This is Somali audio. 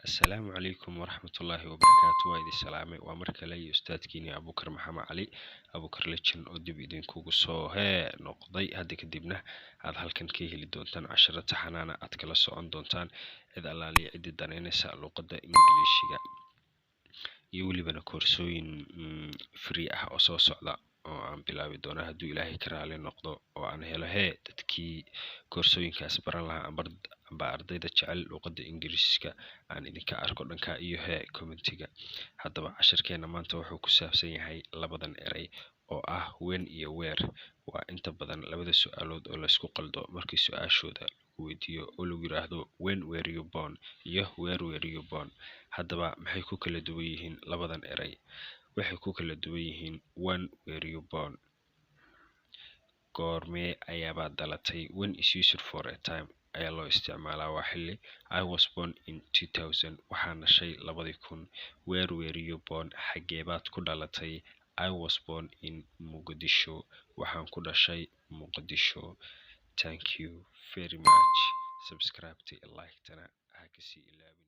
السلام عليكم ورحمة الله وبركاته. وإذا السلامة ومركا لي أستاذكيني أبو بكر محمد علي أبو بكر لتشن أدب إذن كوغو ها نقضي هادي كدبنا هذا هالكن كيه لدونتان عشرة حنانا أتكلا عن دونتان إذا الله لي عدي دانين سألو قد إنجليشيغا يولي بنا كورسوين فري أو سو سعدا oo aan bilaabi doona hadduu ilaahay ka raali noqdo oo aan helo dadkii koorsooyinkaas baran lahaa amba ardayda jecel luqadda ingiriiska aan idinka arko dhanka iyo commentiga. Haddaba casharkeena maanta wuxuu ku saabsan yahay labadan eray oo ah when iyo where. Waa inta badan labada su'aalood oo la isku qaldo markii su'aashooda lagu weydiiyo oo lagu yiraahdo when were you born iyo where were you born. Haddaba maxay ku kala duwan yihiin labadan eray? Waxay ku kala duwan yihiin when were you born goormee ayaaba dhalatay. When is used for a time ayaa loo isticmaalaa waa xilli. I was born in 2000 waxaan dhashay 2000. Where were you born xageebaad ku dhalatay. I was born in Muqdisho waxaan ku dhashay Muqdisho. Thank you very much. Subscribe to like tana ha ka sii ilaawin.